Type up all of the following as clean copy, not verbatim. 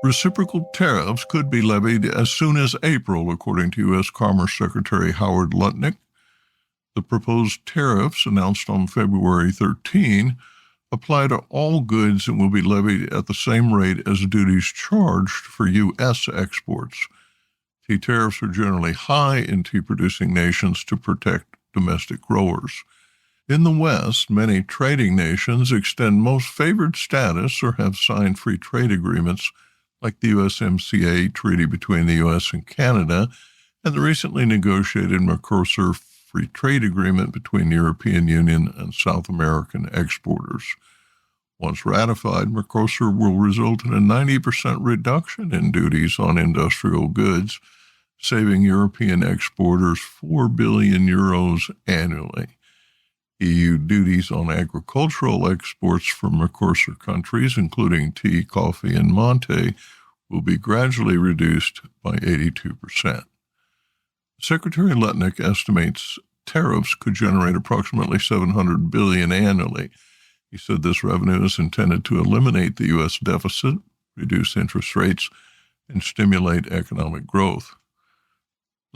Reciprocal tariffs could be levied as soon as April, according to U.S. Commerce Secretary Howard Lutnick. The proposed tariffs, announced on February 13, apply to all goods and will be levied at the same rate as duties charged for U.S. exports. Tea tariffs are generally high in tea-producing nations to protect domestic growers. In the West, many trading nations extend most favored status or have signed free trade agreements like the USMCA treaty between the U.S. and Canada and the recently negotiated Mercosur free trade agreement between the European Union and South American exporters. Once ratified, Mercosur will result in a 90% reduction in duties on industrial goods, saving European exporters €4 billion annually. EU duties on agricultural exports from Mercosur countries, including tea, coffee, and mate, will be gradually reduced by 82%. Secretary Lutnick estimates tariffs could generate approximately $700 billion annually. He said this revenue is intended to eliminate the U.S. deficit, reduce interest rates, and stimulate economic growth.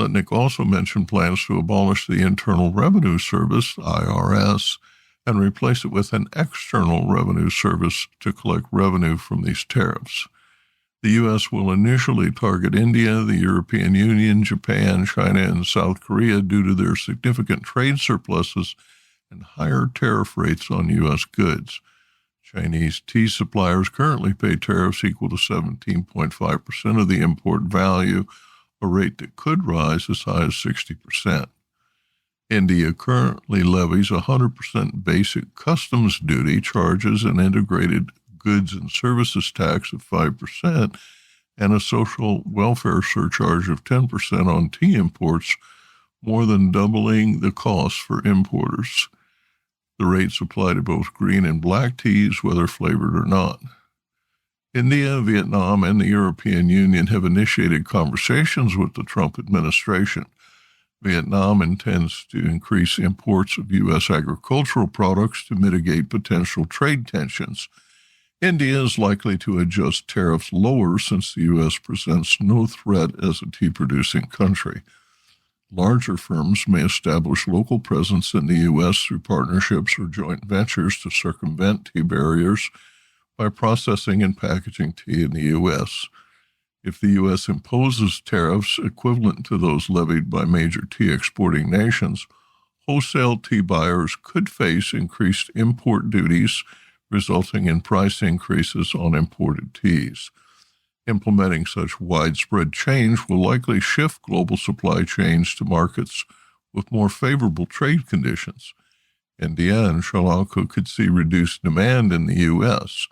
Lutnick also mentioned plans to abolish the Internal Revenue Service, IRS, and replace it with an External Revenue Service to collect revenue from these tariffs. The U.S. will initially target India, the European Union, Japan, China, and South Korea due to their significant trade surpluses and higher tariff rates on U.S. goods. Chinese tea suppliers currently pay tariffs equal to 17.5% of the import value, a rate that could rise as high as 60%. India currently levies 100% basic customs duty, charges an integrated goods and services tax of 5%, and a social welfare surcharge of 10% on tea imports, more than doubling the cost for importers. The rates apply to both green and black teas, whether flavored or not. India, Vietnam, and the European Union have initiated conversations with the Trump administration. Vietnam intends to increase imports of U.S. agricultural products to mitigate potential trade tensions. India is likely to adjust tariffs lower since the U.S. presents no threat as a tea-producing country. Larger firms may establish local presence in the U.S. through partnerships or joint ventures to circumvent tea barriers by processing and packaging tea in the U.S. If the U.S. imposes tariffs equivalent to those levied by major tea exporting nations, wholesale tea buyers could face increased import duties, resulting in price increases on imported teas. Implementing such widespread change will likely shift global supply chains to markets with more favorable trade conditions. In the end, Sri Lanka could see reduced demand in the U.S.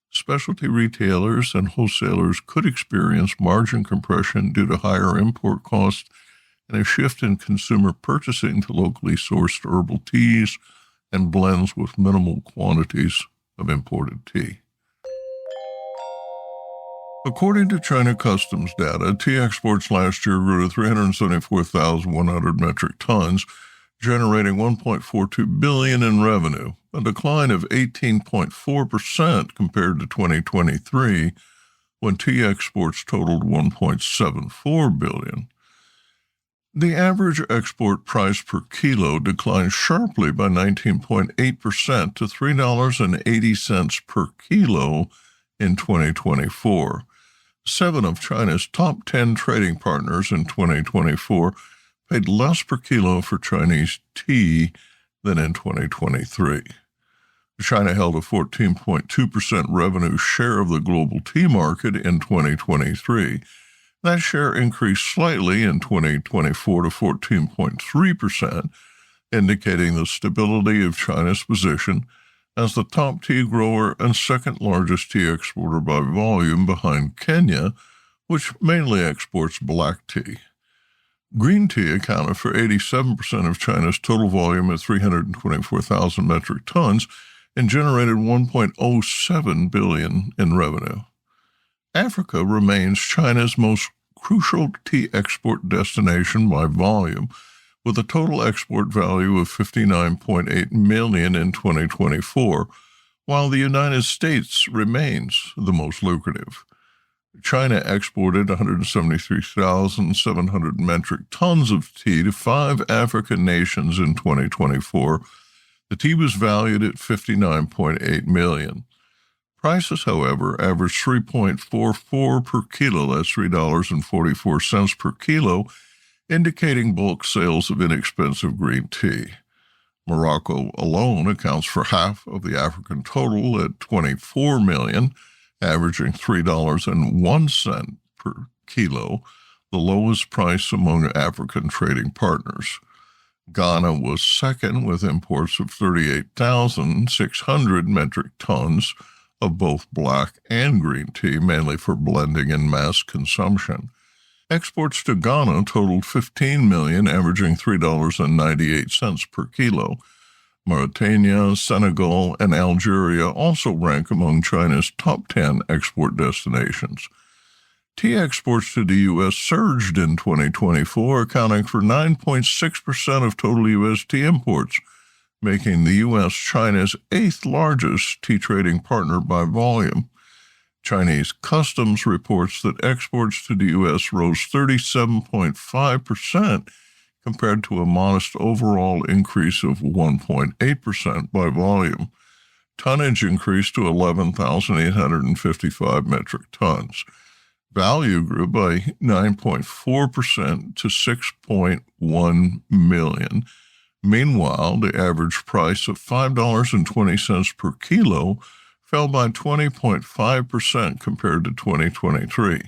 Specialty retailers and wholesalers could experience margin compression due to higher import costs and a shift in consumer purchasing to locally sourced herbal teas and blends with minimal quantities of imported tea. According to China customs data, tea exports last year grew to 374,100 metric tons, generating $1.42 billion in revenue, a decline of 18.4% compared to 2023, when tea exports totaled $1.74 billion. The average export price per kilo declined sharply by 19.8% to $3.80 per kilo in 2024. 7 of China's top 10 trading partners in 2024 paid less per kilo for Chinese tea than in 2023. China held a 14.2% revenue share of the global tea market in 2023. That share increased slightly in 2024 to 14.3%, indicating the stability of China's position as the top tea grower and second largest tea exporter by volume behind Kenya, which mainly exports black tea. Green tea accounted for 87% of China's total volume at 324,000 metric tons and generated $1.07 billion in revenue. Africa remains China's most crucial tea export destination by volume, with a total export value of $59.8 million in 2024, while the United States remains the most lucrative. China exported 173,700 metric tons of tea to 5 African nations in 2024. The tea was valued at $59.8 million. Prices, however, averaged $3.44 per kilo, that's $3.44 per kilo, indicating bulk sales of inexpensive green tea. Morocco alone accounts for half of the African total at $24 million, averaging $3.01 per kilo, the lowest price among African trading partners. Ghana was second with imports of 38,600 metric tons of both black and green tea, mainly for blending and mass consumption. Exports to Ghana totaled $15 million, averaging $3.98 per kilo. Mauritania, Senegal, and Algeria also rank among China's top 10 export destinations. Tea exports to the U.S. surged in 2024, accounting for 9.6% of total U.S. tea imports, making the U.S. China's 8th largest tea trading partner by volume. Chinese customs reports that exports to the U.S. rose 37.5% compared to a modest overall increase of 1.8% by volume. Tonnage increased to 11,855 metric tons. Value grew by 9.4% to $6.1 million. Meanwhile, the average price of $5.20 per kilo fell by 20.5% compared to 2023.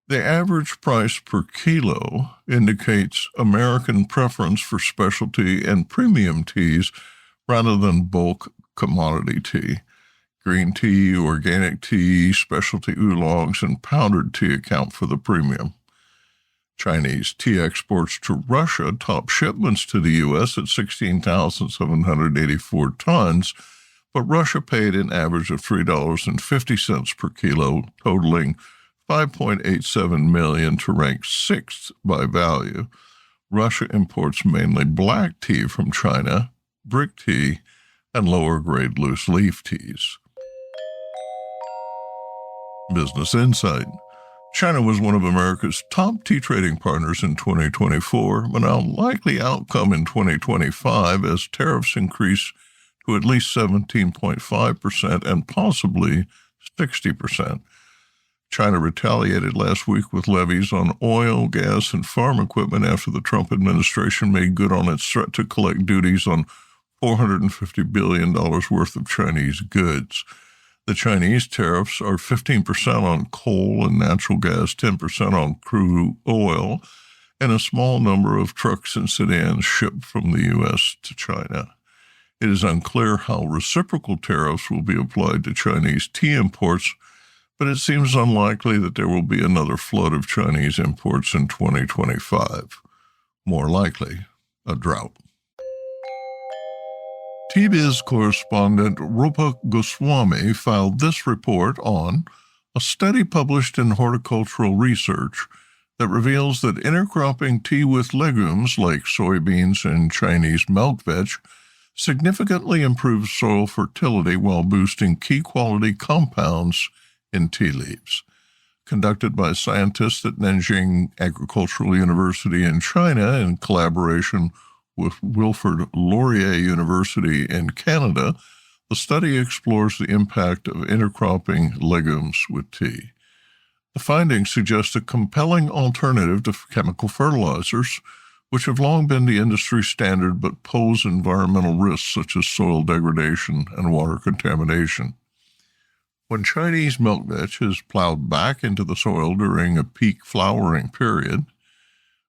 The average price per kilo indicates American preference for specialty and premium teas rather than bulk commodity tea. Green tea, organic tea, specialty oolongs, and powdered tea account for the premium. Chinese tea exports to Russia topped shipments to the U.S. at 16,784 tons, but Russia paid an average of $3.50 per kilo, totaling $5.87 million to rank 6th by value. Russia imports mainly black tea from China, brick tea, and lower-grade loose-leaf teas. Business Insight. China was one of America's top tea trading partners in 2024, but an unlikely outcome in 2025 as tariffs increase to at least 17.5% and possibly 60%. China retaliated last week with levies on oil, gas, and farm equipment after the Trump administration made good on its threat to collect duties on $450 billion worth of Chinese goods. The Chinese tariffs are 15% on coal and natural gas, 10% on crude oil, and a small number of trucks and sedans shipped from the U.S. to China. It is unclear how reciprocal tariffs will be applied to Chinese tea imports, but it seems unlikely that there will be another flood of Chinese imports in 2025. More likely, a drought. TBIZ correspondent Rupa Goswami filed this report on a study published in Horticultural Research that reveals that intercropping tea with legumes like soybeans and Chinese milk veg significantly improves soil fertility while boosting key quality compounds in tea leaves. Conducted by scientists at Nanjing Agricultural University in China in collaboration with Wilfrid Laurier University in Canada, the study explores the impact of intercropping legumes with tea. The findings suggest a compelling alternative to chemical fertilizers, which have long been the industry standard but pose environmental risks such as soil degradation and water contamination. When Chinese milk veg is plowed back into the soil during a peak flowering period,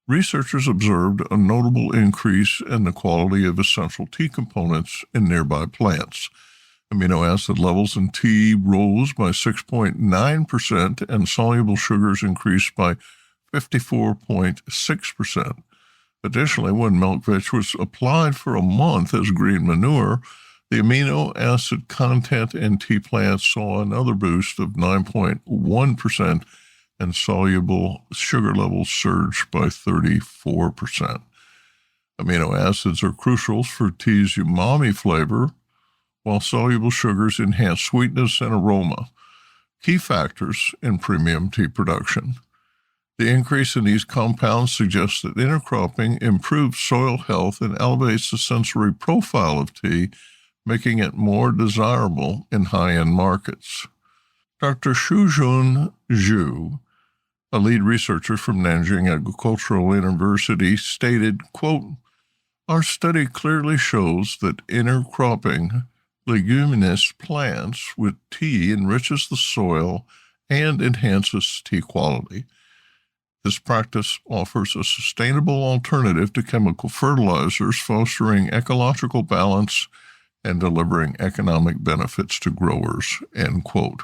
researchers observed a notable increase in the quality of essential tea components in nearby plants. Amino acid levels in tea rose by 6.9%, and soluble sugars increased by 54.6%. Additionally, when milk veg was applied for a month as green manure, the amino acid content in tea plants saw another boost of 9.1%, and soluble sugar levels surged by 34%. Amino acids are crucial for tea's umami flavor, while soluble sugars enhance sweetness and aroma. key factors in premium tea production. The increase in these compounds suggests that intercropping improves soil health and elevates the sensory profile of tea, making it more desirable in high-end markets. Dr. Shujun Zhu, a lead researcher from Nanjing Agricultural University, stated, quote, "Our study clearly shows that intercropping leguminous plants with tea enriches the soil and enhances tea quality. This practice offers a sustainable alternative to chemical fertilizers, fostering ecological balance and delivering economic benefits to growers," end quote.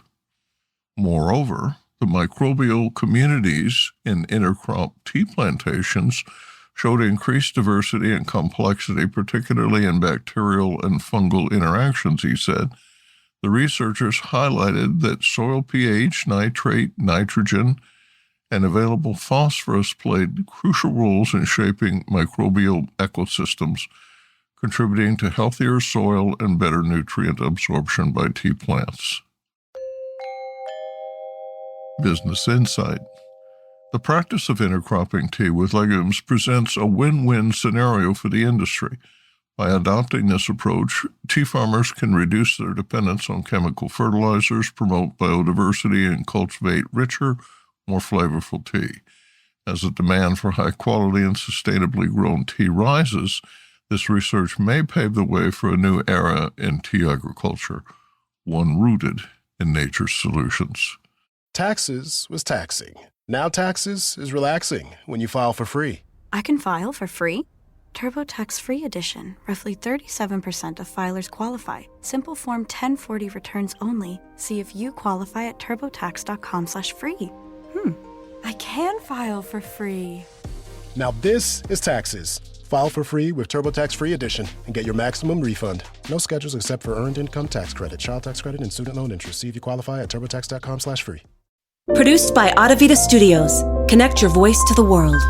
Moreover, the microbial communities in intercrop tea plantations showed increased diversity and complexity, particularly in bacterial and fungal interactions, he said. The researchers highlighted that soil pH, nitrate, nitrogen, and available phosphorus played crucial roles in shaping microbial ecosystems, contributing to healthier soil and better nutrient absorption by tea plants. Business insight. The practice of intercropping tea with legumes presents a win-win scenario for the industry. By adopting this approach, tea farmers can reduce their dependence on chemical fertilizers, promote biodiversity, and cultivate richer, more flavorful tea. As the demand for high-quality and sustainably grown tea rises, this research may pave the way for a new era in tea agriculture, one rooted in nature's solutions. Taxes was taxing. Now taxes is relaxing when you file for free. I can file for free? TurboTax Free Edition. Roughly 37% of filers qualify. Simple Form 1040 returns only. See if you qualify at turbotax.com/free. I can file for free. Now this is taxes. File for free with TurboTax Free Edition and get your maximum refund. No schedules except for Earned Income Tax Credit, Child Tax Credit, and Student Loan Interest. See if you qualify at turbotax.com/free. Produced by Audavita Studios. Connect your voice to the world.